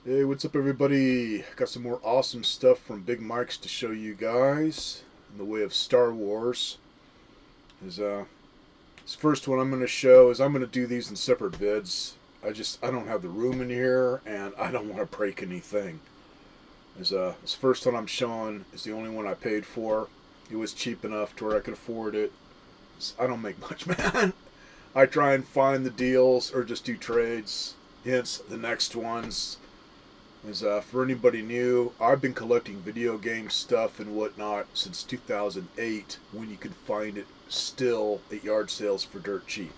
Hey, what's up, everybody? Got some more awesome stuff from Big Mike's to show you guys in the way of Star Wars. Is This first one I'm going to show is I'm going to do these in separate vids. I don't have the room in here, and I don't want to break anything. This first one I'm showing is the only one I paid for. It was cheap enough to where I could afford it. I don't make much, man. I try and find the deals or just do trades. Hence, the next ones. For anybody new, I've been collecting video game stuff and whatnot since 2008, when you could find it still at yard sales for dirt cheap.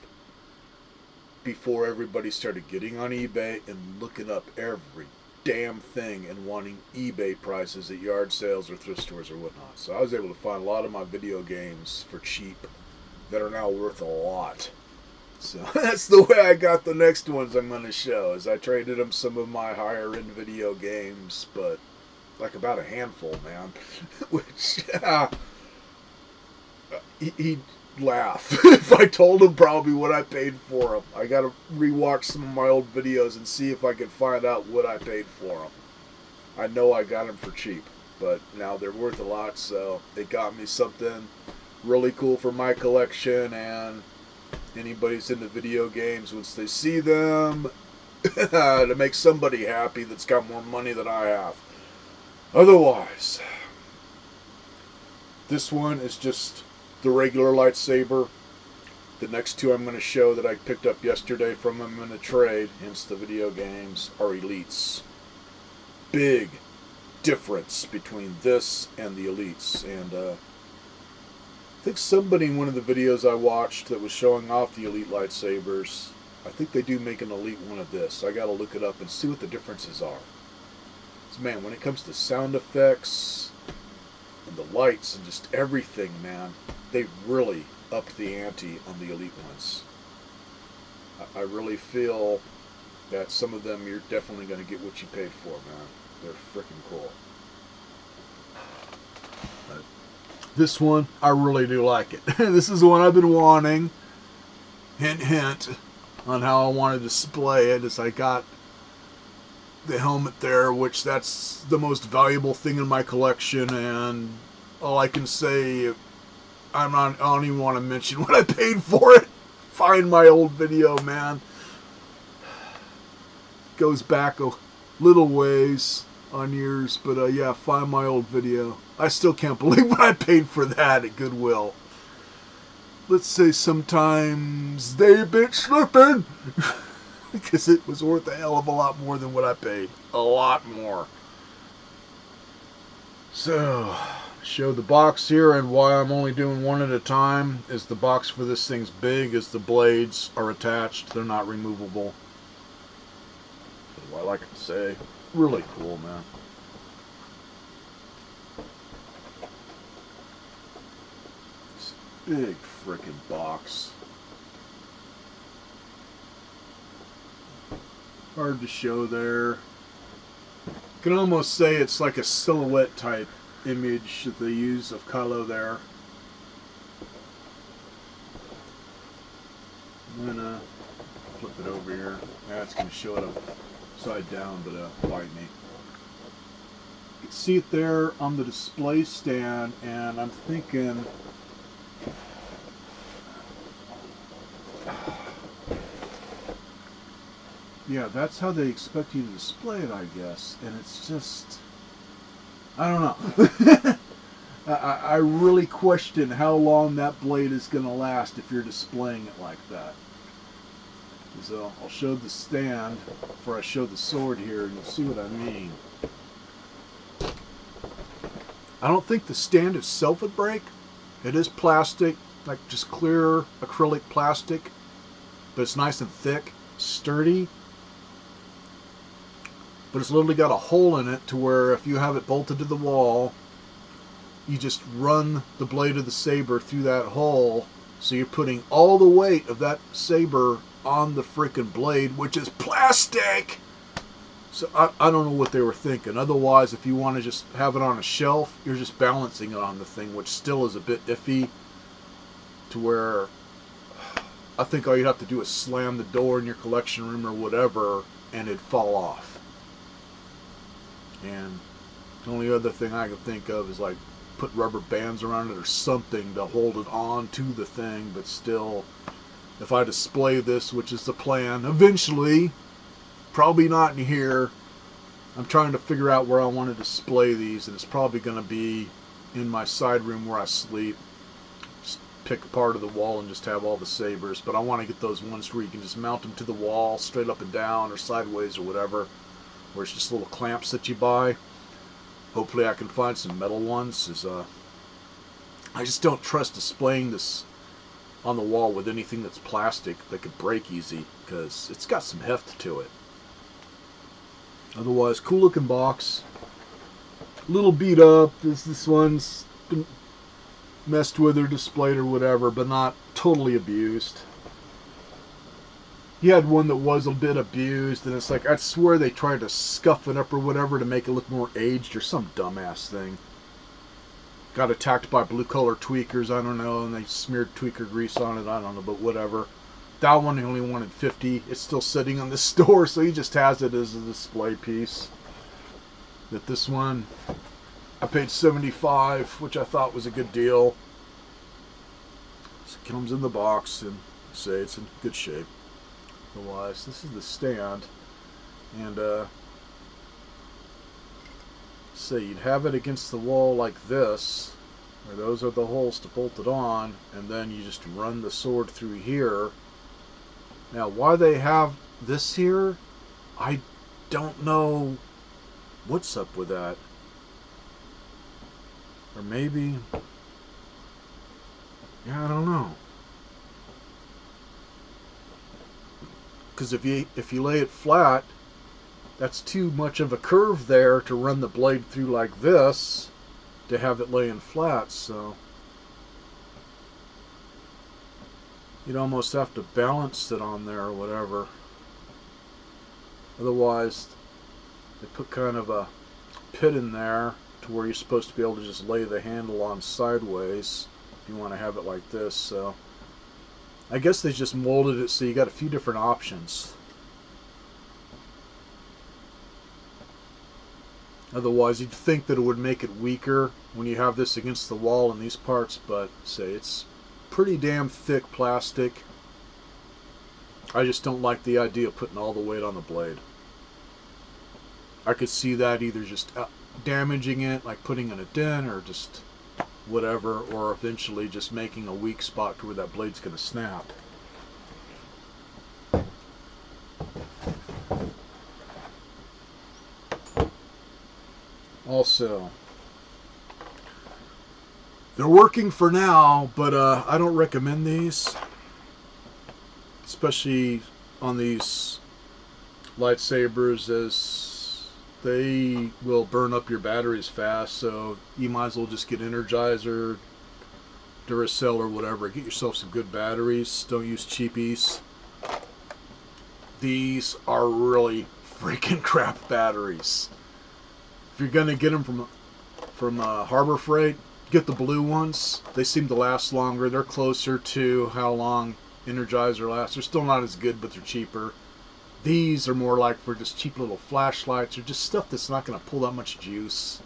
Before everybody started getting on eBay and looking up every damn thing and wanting eBay prices at yard sales or thrift stores or whatnot. So I was able to find a lot of my video games for cheap that are now worth a lot. So that's the way I got the next ones I'm going to show. Is I traded him some of my higher end video games, but like about a handful, man. Which he'd laugh if I told him probably what I paid for them. I got to rewatch some of my old videos and see if I can find out what I paid for them. I know I got them for cheap, but now they're worth a lot, so it got me something really cool for my collection. And anybody's into video games, once they see them, to make somebody happy that's got more money than I have. Otherwise, this one is just the regular lightsaber. The next two I'm going to show that I picked up yesterday from him in a trade, hence the video games, are elites. Big difference between this and the elites. And I think somebody in one of the videos I watched that was showing off the elite lightsabers, I think they do make an elite one of this. I gotta look it up and see what the differences are. So, man, when it comes to sound effects and the lights and just everything, man, they really upped the ante on the elite ones. I really feel that some of them you're definitely going to get what you paid for, man. They're freaking cool. This one, I really do like it. This is the one I've been wanting. Hint, hint, on how I want to display it. As I got the helmet there, which that's the most valuable thing in my collection. And all I can say, I don't even want to mention what I paid for it. Find my old video, man. Goes back a little ways on years, but yeah, find my old video. I still can't believe what I paid for that at Goodwill. Let's say sometimes they a bit slipping because it was worth a hell of a lot more than what I paid. A lot more. So, show the box here, and why I'm only doing one at a time is the box for this thing's big, as the blades are attached. They're not removable. I like to say, really cool, man. This big freaking box. Hard to show there. You can almost say it's like a silhouette type image that they use of Kylo there. I'm gonna flip it over here. Yeah, it's gonna show it upside down, but bite me. You can see it there on the display stand, and I'm thinking, yeah, that's how they expect you to display it, I guess. And it's just, I don't know. I really question how long that blade is going to last if you're displaying it like that. So I'll show the stand before I show the sword here, and you'll see what I mean. I don't think the stand itself would break. It is plastic, like just clear acrylic plastic, but it's nice and thick, sturdy. But it's literally got a hole in it to where if you have it bolted to the wall, you just run the blade of the saber through that hole. So you're putting all the weight of that saber on the freaking blade, which is plastic. So I don't know what they were thinking. Otherwise, if you want to just have it on a shelf, you're just balancing it on the thing, which still is a bit iffy. To where I think all you'd have to do is slam the door in your collection room or whatever, and it'd fall off. And the only other thing I can think of is like put rubber bands around it or something to hold it on to the thing. But still, if I display this, which is the plan, eventually, probably not in here, I'm trying to figure out where I want to display these, and it's probably going to be in my side room where I sleep. Just pick a part of the wall and just have all the sabers. But I want to get those ones where you can just mount them to the wall, straight up and down, or sideways, or whatever, where it's just little clamps that you buy. Hopefully I can find some metal ones. I just don't trust displaying this on the wall with anything that's plastic that could break easy, because it's got some heft to it. Otherwise, cool looking box. A little beat up. This one's been messed with or displayed or whatever, but not totally abused. He had one that was a bit abused, and it's like, I swear they tried to scuff it up or whatever to make it look more aged or some dumbass thing. Got attacked by blue collar tweakers, I don't know, and they smeared tweaker grease on it, I don't know, but whatever. That one he only wanted 50. It's still sitting on the store, so he just has it as a display piece. But this one, I paid 75, which I thought was a good deal. It comes in the box, and say it's in good shape. Otherwise, this is the stand, and say you'd have it against the wall like this, where those are the holes to bolt it on, and then you just run the sword through here. Now, why they have this here, I don't know what's up with that. Or maybe, yeah, I don't know. Because if you lay it flat, that's too much of a curve there to run the blade through like this to have it laying flat, so you'd almost have to balance it on there or whatever. Otherwise, they put kind of a pit in there to where you're supposed to be able to just lay the handle on sideways if you want to have it like this. So I guess they just molded it so you got a few different options. Otherwise, you'd think that it would make it weaker when you have this against the wall in these parts, but say it's pretty damn thick plastic. I just don't like the idea of putting all the weight on the blade. I could see that either just damaging it, like putting in a dent, or just whatever, or eventually just making a weak spot to where that blade's going to snap. Also, they're working for now, but I don't recommend these, especially on these lightsabers, as they will burn up your batteries fast. So you might as well just get Energizer, Duracell, or whatever. Get yourself some good batteries. Don't use cheapies. These are really freaking crap batteries. If you're gonna get them from Harbor Freight, get the blue ones. They seem to last longer. They're closer to how long Energizer lasts. They're still not as good, but they're cheaper. These are more like for just cheap little flashlights, or just stuff that's not going to pull that much juice.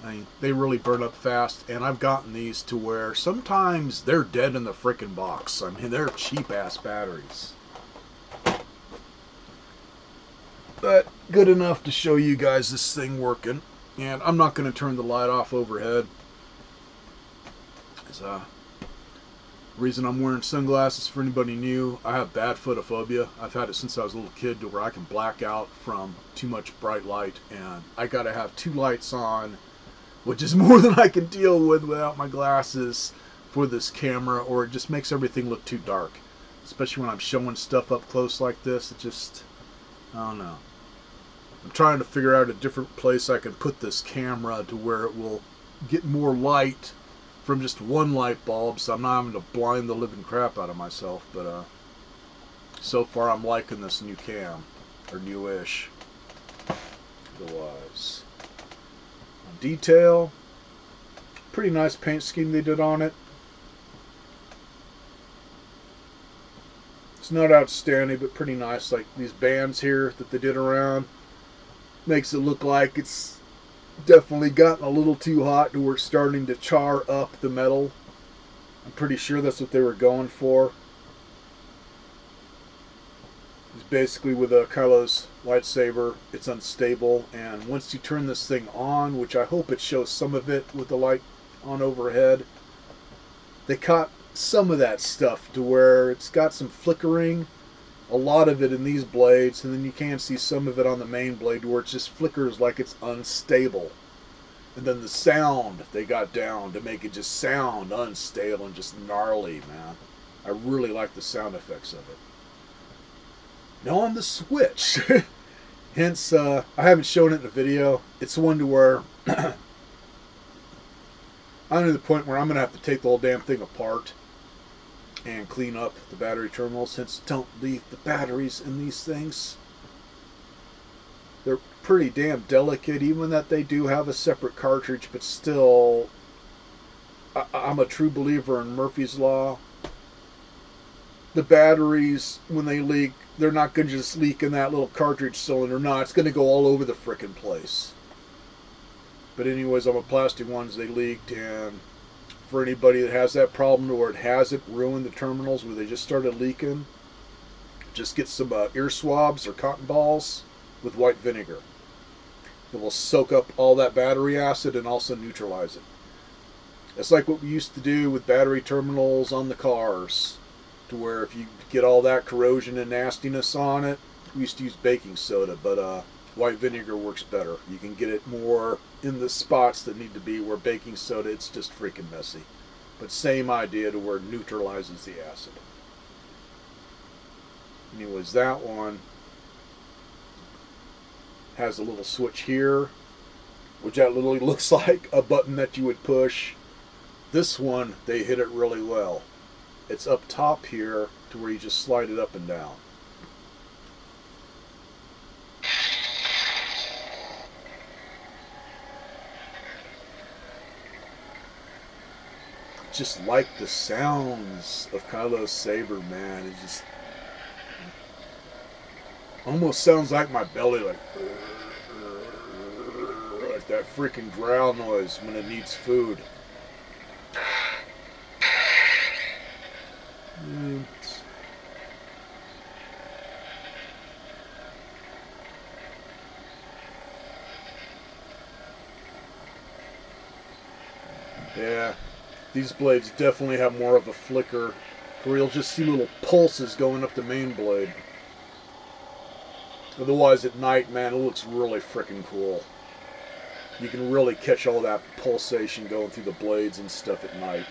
I mean, they really burn up fast, and I've gotten these to where sometimes they're dead in the frickin' box. I mean, they're cheap-ass batteries. But good enough to show you guys this thing working. And I'm not going to turn the light off overhead. The reason I'm wearing sunglasses, for anybody new, I have bad photophobia. I've had it since I was a little kid, to where I can black out from too much bright light, and I gotta have 2 lights on, which is more than I can deal with without my glasses for this camera, or it just makes everything look too dark. Especially when I'm showing stuff up close like this. It just, I don't know. I'm trying to figure out a different place I can put this camera to where it will get more light from just one light bulb, so I'm not having to blind the living crap out of myself. But so far I'm liking this new cam, or newish. Otherwise, on detail, pretty nice paint scheme they did on it. It's not outstanding, but pretty nice. Like these bands here that they did around, Makes it look like it's definitely gotten a little too hot to where it's starting to char up the metal. I'm pretty sure that's what they were going for. It's basically with Kylo's lightsaber, it's unstable, and once you turn this thing on, which I hope it shows some of it with the light on overhead, they caught some of that stuff to where it's got some flickering, a lot of it in these blades, and then you can see some of it on the main blade where it just flickers like it's unstable. And then the sound they got down to make it just sound unstable and just gnarly, man. I really like the sound effects of it. Now on the Switch, hence I haven't shown it in a video. It's one to where I'm to the point where I'm going to have to take the whole damn thing apart and clean up the battery terminals, since don't leave the batteries in these things. They're pretty damn delicate, even that they do have a separate cartridge, but still, I'm a true believer in Murphy's Law. The batteries, when they leak, they're not going to just leak in that little cartridge cylinder. No, it's going to go all over the frickin' place. But anyways, on the plastic ones, they leaked, and for anybody that has that problem or it hasn't ruined the terminals where they just started leaking, just get some ear swabs or cotton balls with white vinegar. It will soak up all that battery acid and also neutralize it. It's like what we used to do with battery terminals on the cars, to where if you get all that corrosion and nastiness on it, we used to use baking soda, but white vinegar works better. You can get it more in the spots that need to be, where baking soda, it's just freaking messy. But same idea, to where it neutralizes the acid. Anyways, that one has a little switch here, which that literally looks like a button that you would push. This one, they hit it really well. It's up top here to where you just slide it up and down. Just like the sounds of Kylo's saber, man. It just almost sounds like my belly, like that freaking growl noise when it needs food. Yeah, these blades definitely have more of a flicker, where you'll just see little pulses going up the main blade. Otherwise, at night, man, it looks really freaking cool. You can really catch all that pulsation going through the blades and stuff at night.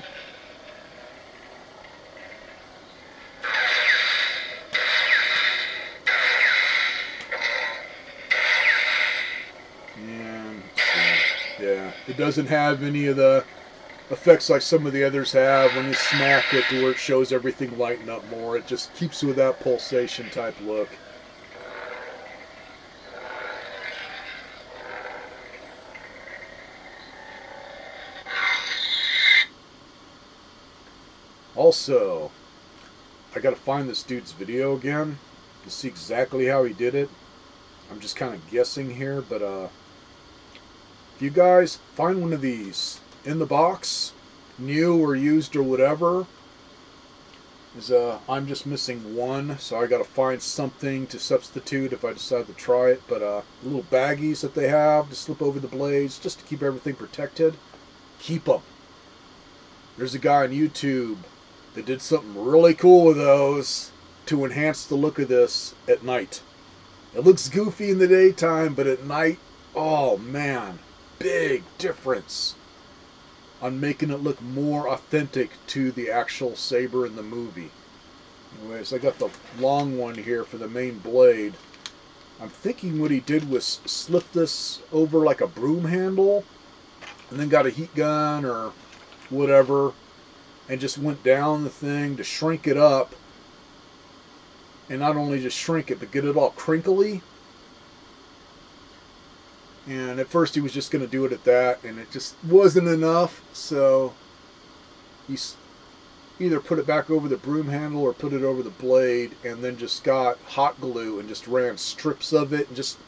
And yeah, it doesn't have any of the effects like some of the others have when you smack it, to where it shows everything lighten up more. It just keeps with that pulsation type look. Also, I gotta find this dude's video again to see exactly how he did it. I'm just kind of guessing here, but if you guys find one of these in the box, new or used or whatever, is I'm just missing one, so I gotta find something to substitute if I decide to try it. But the little baggies that they have to slip over the blades just to keep everything protected, keep them. There's a guy on YouTube that did something really cool with those to enhance the look of this at night. It looks goofy in the daytime, but at night, oh man, big difference on making it look more authentic to the actual saber in the movie. Anyways, I got the long one here for the main blade. I'm thinking what he did was slip this over like a broom handle, and then got a heat gun or whatever, and just went down the thing to shrink it up, and not only just shrink it, but get it all crinkly. And at first he was just going to do it at that, and it just wasn't enough, so he either put it back over the broom handle or put it over the blade, and then just got hot glue and just ran strips of it and just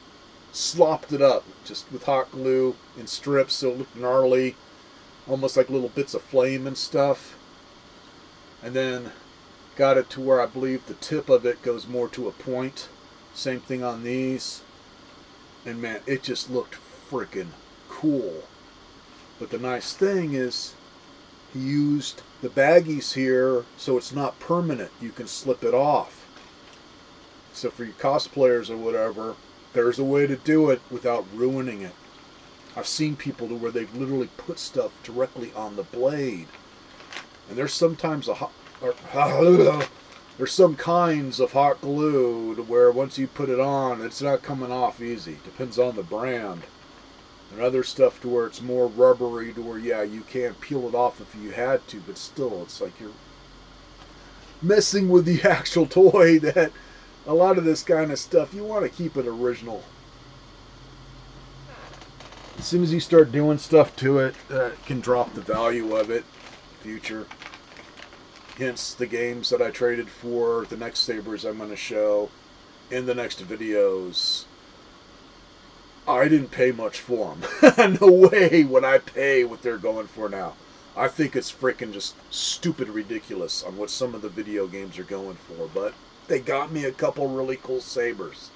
slopped it up just with hot glue in strips so it looked gnarly, almost like little bits of flame and stuff. And then got it to where I believe the tip of it goes more to a point. Same thing on these. And man, it just looked freaking cool. But the nice thing is he used the baggies here so it's not permanent. You can slip it off. So for your cosplayers or whatever, there's a way to do it without ruining it. I've seen people do where they've literally put stuff directly on the blade. And there's sometimes there's some kinds of hot glue to where once you put it on, it's not coming off easy. Depends on the brand. And other stuff to where it's more rubbery to where, yeah, you can peel it off if you had to, but still, it's like you're messing with the actual toy. That a lot of this kind of stuff, you want to keep it original. As soon as you start doing stuff to it, it can drop the value of it in the future. Hence the games that I traded for, the next Lightsabers I'm going to show in the next videos. I didn't pay much for them. No way would I pay what they're going for now. I think it's freaking just stupid ridiculous on what some of the video games are going for. But they got me a couple really cool sabers.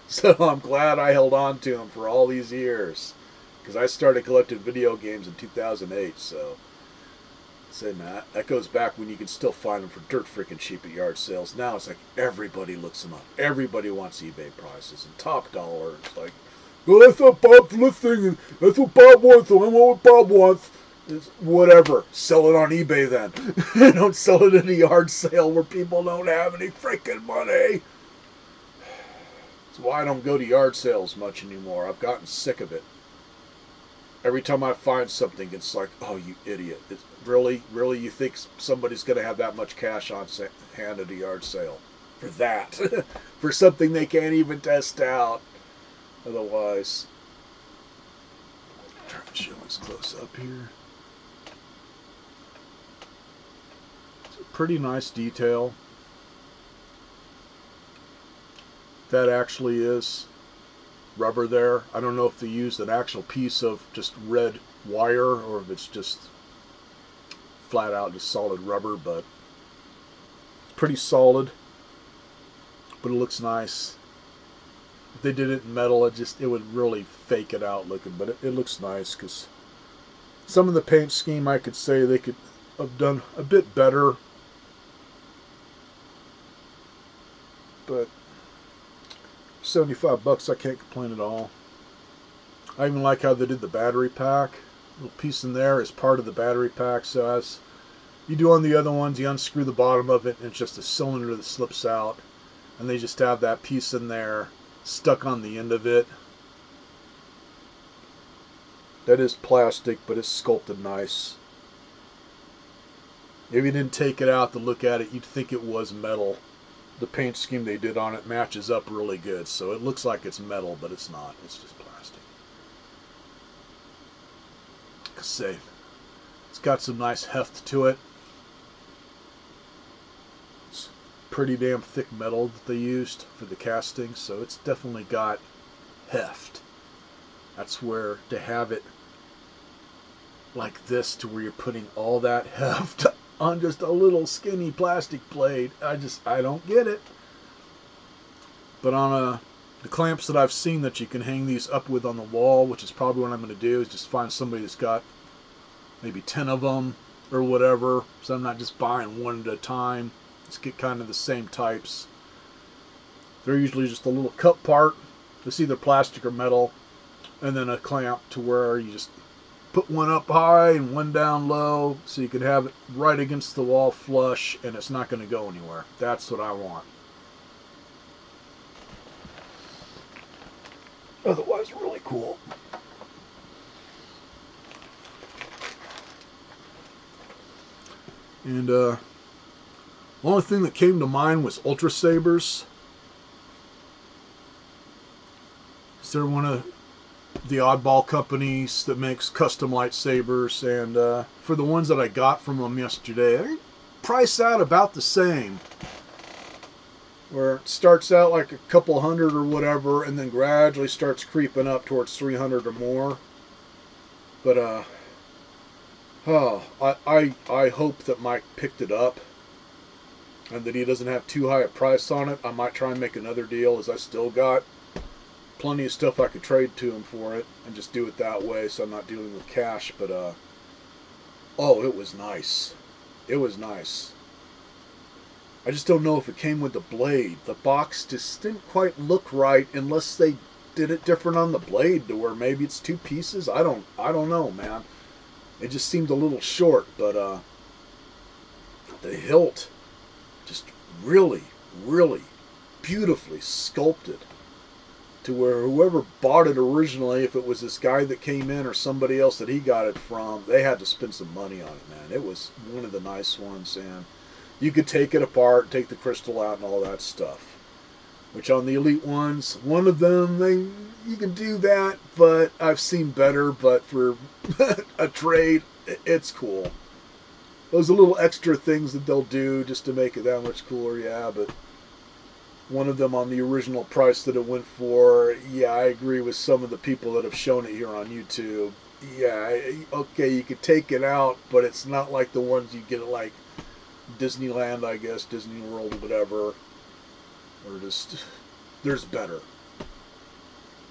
So I'm glad I held on to them for all these years. Because I started collecting video games in 2008. So saying that goes back when you can still find them for dirt freaking cheap at yard sales. Now it's like everybody looks them up. Everybody wants eBay prices and top dollar. It's like, well, that's what Bob's listing. That's what Bob wants. So I want what Bob wants. It's whatever. Sell it on eBay then. Don't sell it at a yard sale where people don't have any freaking money. That's why I don't go to yard sales much anymore. I've gotten sick of it. Every time I find something, it's like, oh, you idiot. It's really you think somebody's going to have that much cash on hand at a yard sale? For that. For something they can't even test out. Otherwise, try to show this close up here. It's a pretty nice detail. That actually is rubber there. I don't know if they used an actual piece of just red wire or if it's just flat out just solid rubber, but it's pretty solid. But it looks nice. If they did it in metal, it would really fake it out looking, but it looks nice because some of the paint scheme I could say they could have done a bit better, but $75, I can't complain at all. I even like how they did the battery pack. A little piece in there is part of the battery pack, so as you do on the other ones, you unscrew the bottom of it and it's just a cylinder that slips out, and they just have that piece in there stuck on the end of it. That is plastic, but it's sculpted nice. If you didn't take it out to look at it, you'd think it was metal. The paint scheme they did on it matches up really good, so it looks like it's metal, but it's not. It's just plastic. Like I say, it's got some nice heft to it. It's pretty damn thick metal that they used for the casting, so it's definitely got heft. That's where to have it like this to where you're putting all that heft on just a little skinny plastic plate, I don't get it. But on the clamps that I've seen that you can hang these up with on the wall, which is probably what I'm going to do, is just find somebody that's got maybe 10 of them or whatever, so I'm not just buying one at a time. Let's get kind of the same types. They're usually just a little cup part. It's either plastic or metal, and then a clamp to where you just put one up high and one down low so you can have it right against the wall flush and it's not going to go anywhere. That's what I want. Otherwise, really cool. And the only thing that came to mind was Ultra Sabers. They're one of the oddball companies that makes custom lightsabers, and for the ones that I got from them yesterday, they're priced out about the same. where it starts out like a couple hundred or whatever, and then gradually starts creeping up towards 300 or more. But I hope that Mike picked it up, and that he doesn't have too high a price on it. I might try and make another deal, as I still got plenty of stuff I could trade to him for it, and just do it that way, so I'm not dealing with cash. But oh, it was nice. It was nice. I just don't know if it came with the blade. The box just didn't quite look right unless they did it different on the blade, to where maybe it's two pieces. I don't know, man. It just seemed a little short, but the hilt just really, really beautifully sculpted, to where whoever bought it originally, if it was this guy that came in or somebody else that he got it from, they had to spend some money on it, man. It was one of the nice ones, and you could take it apart, take the crystal out and all that stuff. Which on the Elite ones, one of them, you can do that, but I've seen better. But for a trade, it's cool. Those are little extra things that they'll do just to make it that much cooler, yeah. But one of them on the original price that it went for, yeah, I agree with some of the people that have shown it here on YouTube. Yeah, okay, you could take it out, but it's not like the ones you get at like Disneyland, I guess, Disney World, whatever. Or just, there's better.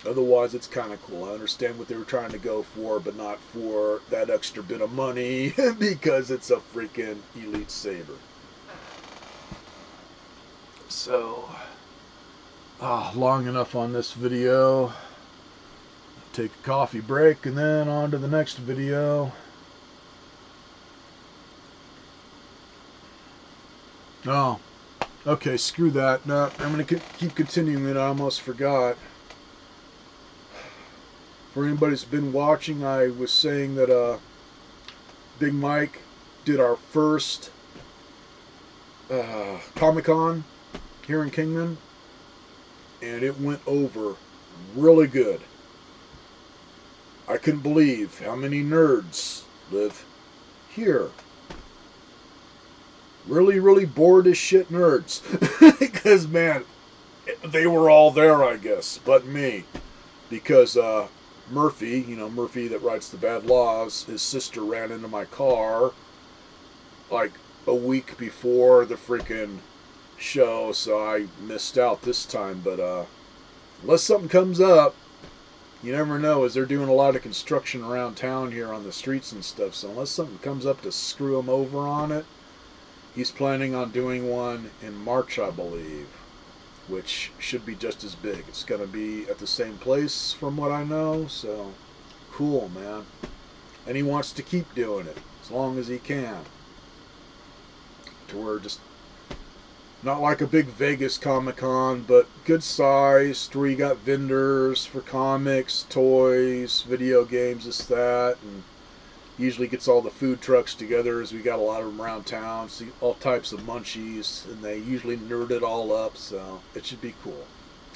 Otherwise, it's kind of cool. I understand what they were trying to go for, but not for that extra bit of money, because it's a freaking Elite Saber. So, long enough on this video. Take a coffee break, and then on to the next video. Oh. Okay, screw that. No, I'm going to keep continuing it. I almost forgot. For anybody that's been watching, I was saying that Big Mike did our first Comic-Con here in Kingman, and it went over really good. I couldn't believe how many nerds live here. Really, really bored as shit nerds. Because, man, they were all there, I guess, but me. Because Murphy, Murphy that writes the Bad Laws, his sister ran into my car like a week before the freaking show, so I missed out this time. But unless something comes up, you never know, as they're doing a lot of construction around town here on the streets and stuff, so unless something comes up to screw them over on it, he's planning on doing one in March, I believe, which should be just as big. It's going to be at the same place from what I know, so cool, man. And he wants to keep doing it as long as he can. To where just, not like a big Vegas Comic-Con, but good sized, where you got vendors for comics, toys, video games, this, that, and usually gets all the food trucks together, as we got a lot of them around town, see all types of munchies, and they usually nerd it all up, so it should be cool.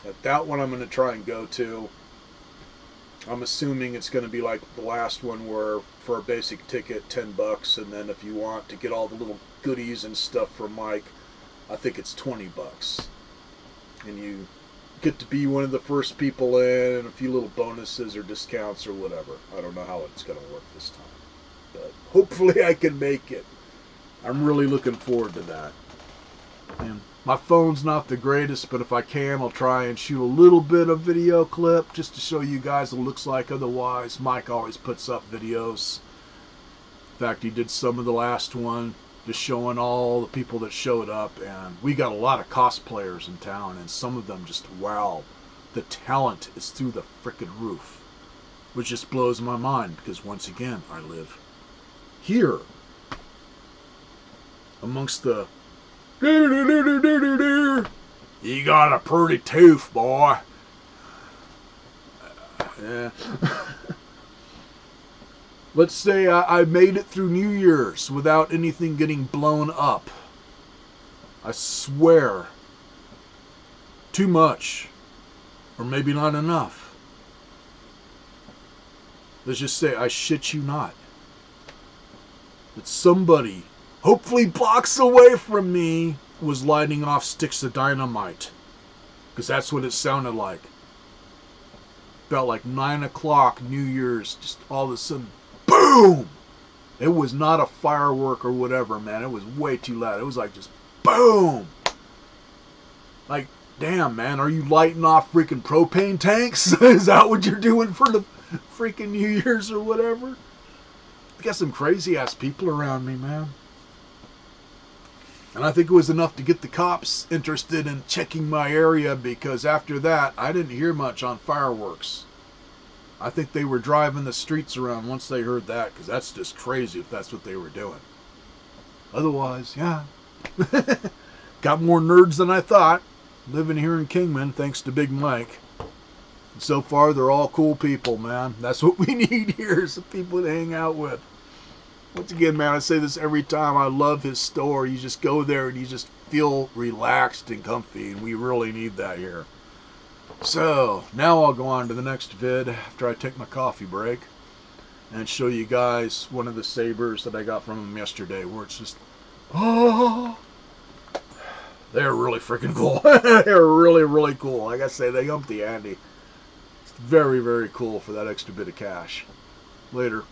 But that one I'm going to try and go to. I'm assuming it's going to be like the last one, where for a basic ticket, $10, and then if you want to get all the little goodies and stuff from Mike, I think it's $20. And you get to be one of the first people in, and a few little bonuses or discounts or whatever. I don't know how it's going to work this time. But hopefully I can make it. I'm really looking forward to that. And my phone's not the greatest, but if I can, I'll try and shoot a little bit of video clip just to show you guys what it looks like. Otherwise, Mike always puts up videos. In fact, he did some of the last one, just showing all the people that showed up. And we got a lot of cosplayers in town, and some of them just, wow, the talent is through the frickin' roof. Which just blows my mind, because once again, I live here amongst the you got a pretty tooth, boy. Yeah. Let's say I made it through New Year's without anything getting blown up. I swear. Too much. Or maybe not enough. Let's just say, I shit you not, that somebody, hopefully blocks away from me, was lighting off sticks of dynamite. Because that's what it sounded like. Felt like 9 o'clock New Year's, just all of a sudden, boom! It was not a firework or whatever, man. It was way too loud. It was like just boom! Like, damn, man, are you lighting off freaking propane tanks? Is that what you're doing for the freaking New Year's or whatever? I got some crazy-ass people around me, man. And I think it was enough to get the cops interested in checking my area, because after that, I didn't hear much on fireworks. I think they were driving the streets around once they heard that, because that's just crazy if that's what they were doing. Otherwise, yeah. Got more nerds than I thought, living here in Kingman, thanks to Big Mike. And so far, they're all cool people, man. That's what we need here, some people to hang out with. Once again, man, I say this every time. I love his store. You just go there and you just feel relaxed and comfy, and we really need that here. So, now I'll go on to the next vid after I take my coffee break and show you guys one of the sabers that I got from him yesterday, where it's just, oh, they're really freaking cool. They're really, really cool. Like I say, they umped the ante. It's very, very cool for that extra bit of cash. Later.